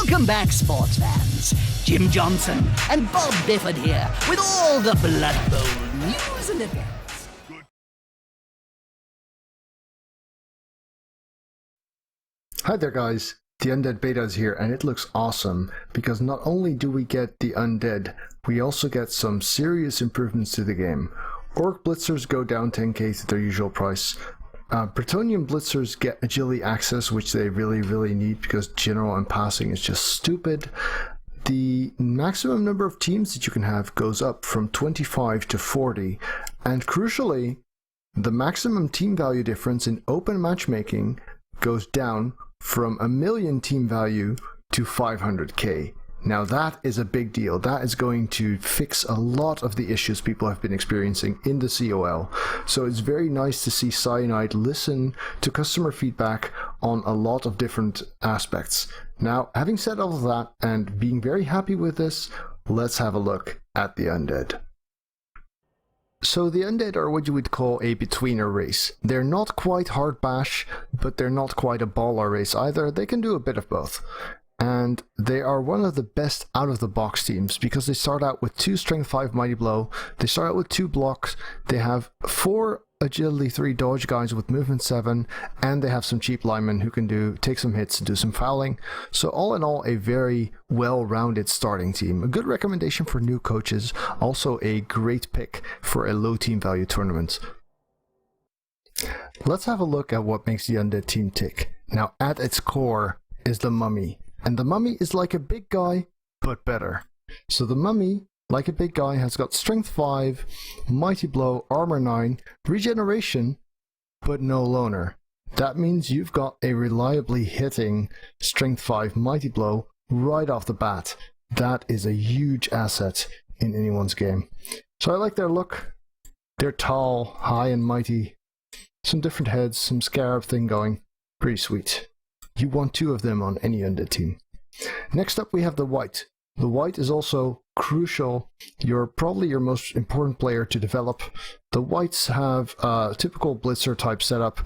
Welcome back, sports fans. Jim Johnson and Bob Bifford here with all the Blood Bowl news and events. Hi there guys, the Undead beta is here and it looks awesome because not only do we get the Undead, we also get some serious improvements to the game. Orc blitzers go down 10k to their usual price. Bretonnian blitzers get agility access, which they really need because general and passing is just stupid. The maximum number of teams that you can have goes up from 25 to 40, and crucially, the maximum team value difference in open matchmaking goes down from 1 million team value to 500k. Now that is a big deal. That is going to fix a lot of the issues people have been experiencing in the COL. So it's very nice to see Cyanide listen to customer feedback on a lot of different aspects. Now, having said all of that and being very happy with this, let's have a look at the Undead. So the Undead are what you would call a betweener race. They're not quite hard bash, but they're not quite a baller race either. They can do a bit of both. And they are one of the best out-of-the-box teams because they start out with 2 Strength 5 Mighty Blow, they start out with 2 blocks, they have 4 Agility 3 dodge guys with movement 7, and they have some cheap linemen who can take some hits and do some fouling. So all in all, a very well-rounded starting team. A good recommendation for new coaches, also a great pick for a low team value tournament. Let's have a look at what makes the Undead team tick. Now, at its core is the Mummy. And the Mummy is like a big guy, but better. So the Mummy, like a big guy, has got Strength 5, Mighty Blow, Armor 9, Regeneration, but no Loner. That means you've got a reliably hitting Strength 5 Mighty Blow right off the bat. That is a huge asset in anyone's game. So I like their look. They're tall, high and mighty. Some different heads, some scarab thing going. Pretty sweet. You want 2 of them on any Undead team. Next up we have the Wight. The Wight is also crucial. You're probably your most important player to develop. The Wights have a typical blitzer type setup.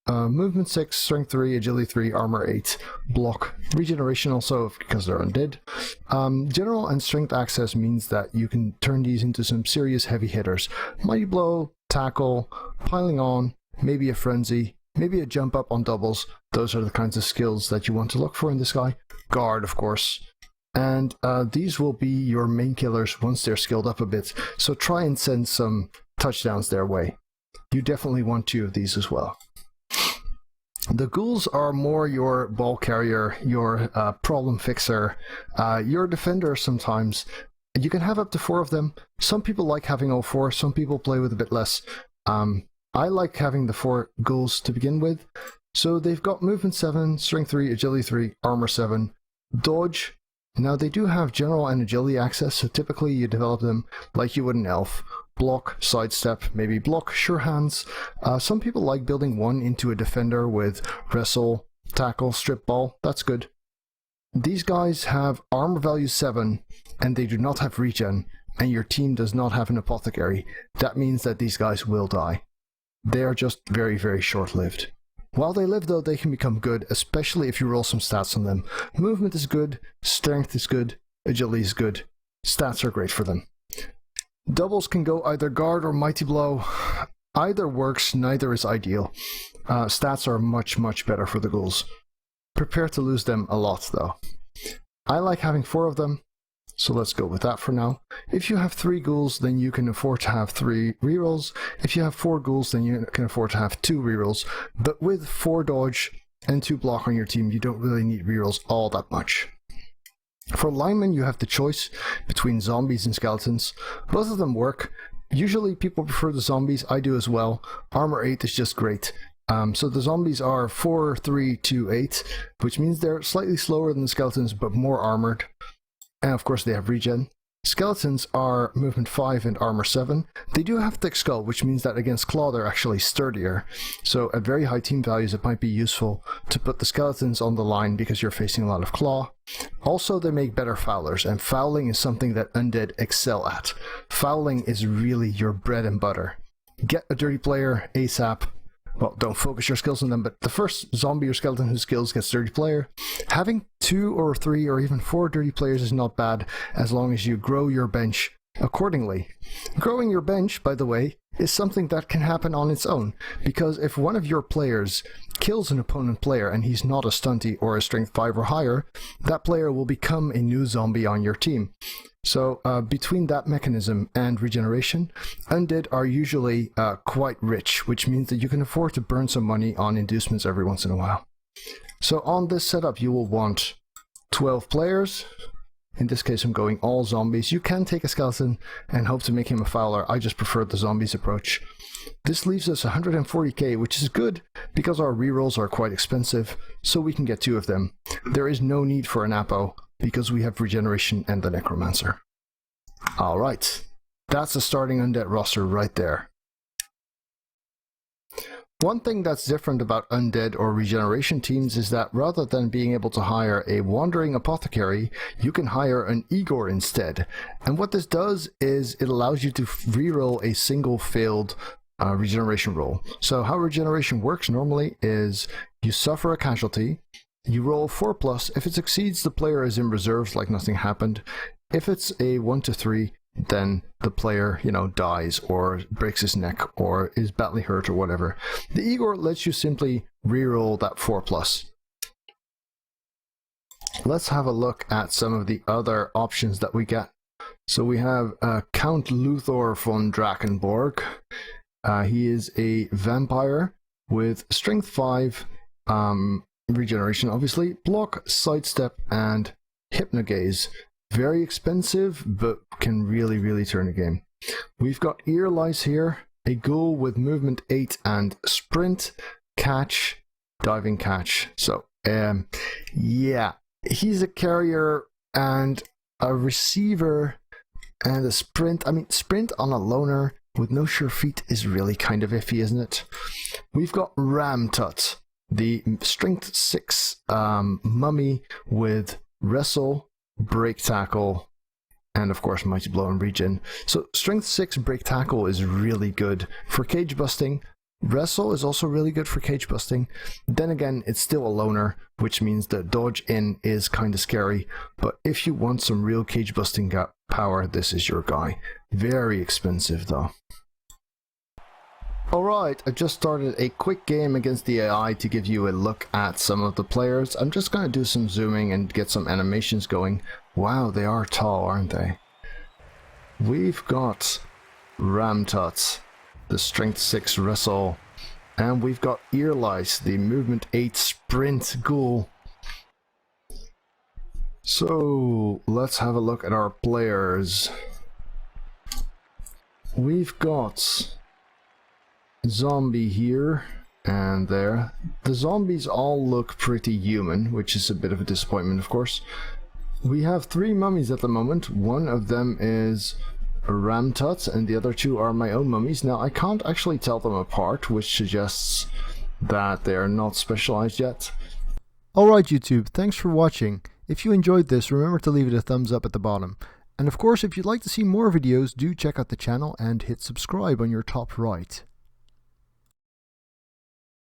Movement 6, Strength 3, Agility 3, Armor 8, Block, Regeneration also because they're Undead. General and Strength access means that you can turn these into some serious heavy hitters. Mighty Blow, Tackle, Piling On, maybe a Frenzy, maybe a jump up on doubles. Those are the kinds of skills that you want to look for in this guy. Guard, of course. And these will be your main killers once they're skilled up a bit. So try and send some touchdowns their way. You definitely want 2 of these as well. The Ghouls are more your ball carrier, your problem fixer, your defender sometimes. You can have up to 4 of them. Some people like having all 4, some people play with a bit less. I like having the 4 Ghouls to begin with. So they've got movement 7, strength 3, agility 3, armor 7, dodge. Now they do have general and agility access, so typically you develop them like you would an elf. Block, sidestep, maybe block, sure hands. Some people like building 1 into a defender with wrestle, tackle, strip ball. That's good. These guys have armor value 7 and they do not have regen, and your team does not have an apothecary. That means that these guys will die. They are just very short-lived. While they live though, they can become good, especially if you roll some stats on them. Movement is good, strength is good, agility is good. Stats are great for them. Doubles can go either guard or mighty blow. Either works, neither is ideal. Stats are much better for the Ghouls. Prepare to lose them a lot though. I like having 4 of them, so let's go with that for now. If you have 3 Ghouls, then you can afford to have 3 rerolls. If you have 4 Ghouls, then you can afford to have 2 rerolls. But with 4 dodge and 2 block on your team, you don't really need rerolls all that much. For linemen, you have the choice between zombies and skeletons. Both of them work. Usually people prefer the zombies, I do as well. Armor 8 is just great. So the zombies are 4, 3, 2, 8, which means they're slightly slower than the skeletons, but more armored. And of course they have regen. Skeletons are movement 5 and armor 7. They do have thick skull, which means that against claw they're actually sturdier. So at very high team values it might be useful to put the skeletons on the line because you're facing a lot of claw. Also they make better foulers, and fouling is something that Undead excel at. Fouling is really your bread and butter. Get a dirty player ASAP. well, don't focus your skills on them, but the first zombie or skeleton whose skills gets dirty player. Having 2 or 3 or even 4 dirty players is not bad, as long as you grow your bench accordingly. Growing your bench, by the way, is something that can happen on its own, because if one of your players kills an opponent player and he's not a stunty or a strength 5 or higher, that player will become a new zombie on your team. So between that mechanism and regeneration, Undead are usually quite rich, which means that you can afford to burn some money on inducements every once in a while. So on this setup you will want 12 players. In this case I'm going all zombies. You can take a skeleton and hope to make him a fowler. I just prefer the zombies approach. This leaves us 140k, which is good because our rerolls are quite expensive, so we can get 2 of them. There is no need for an Apo because we have regeneration and the necromancer. Alright, that's the starting undead roster right there. One thing that's different about undead or regeneration teams is that rather than being able to hire a wandering apothecary, you can hire an Igor instead. And what this does is it allows you to reroll a single failed regeneration roll. So how regeneration works normally is you suffer a casualty, you roll 4+. If it succeeds, the player is in reserves like nothing happened. If it's a 1 to 3, then the player, dies or breaks his neck or is badly hurt or whatever. The Igor lets you simply reroll that 4+. Let's have a look at some of the other options that we get. So we have Count Luthor von Drakenborg. He is a vampire with strength 5, regeneration obviously, block, sidestep, and hypnogaze. Very expensive, but can really turn a game. We've got Ear Lice here, a ghoul with movement 8 and sprint, catch, diving catch. So, yeah, he's a carrier and a receiver and a sprint. I mean, sprint on a loner with no sure feet is really kind of iffy, isn't it? We've got Ram Tut, the strength 6 mummy with wrestle, break tackle, and of course mighty blow and regen. So strength 6 break tackle is really good for cage busting. Wrestle is also really good for cage busting. Then again, it's still a loner, which means that dodge in is kind of scary, but if you want some real cage busting power, this is your guy. Very expensive though. Alright, I just started a quick game against the AI to give you a look at some of the players. I'm just going to do some zooming and get some animations going. Wow, they are tall, aren't they? We've got Ramtut, the strength 6 wrestle, and we've got Ear Lice, the movement 8 sprint ghoul. So let's have a look at our players. We've got zombie here and there. The zombies all look pretty human, which is a bit of a disappointment, of course. We have 3 mummies at the moment. One of them is Ramtut and the other 2 are my own mummies. Now I can't actually tell them apart, which suggests that they are not specialized yet. Alright YouTube, thanks for watching. If you enjoyed this, remember to leave it a thumbs up at the bottom. And of course, if you'd like to see more videos, do check out the channel and hit subscribe on your top right.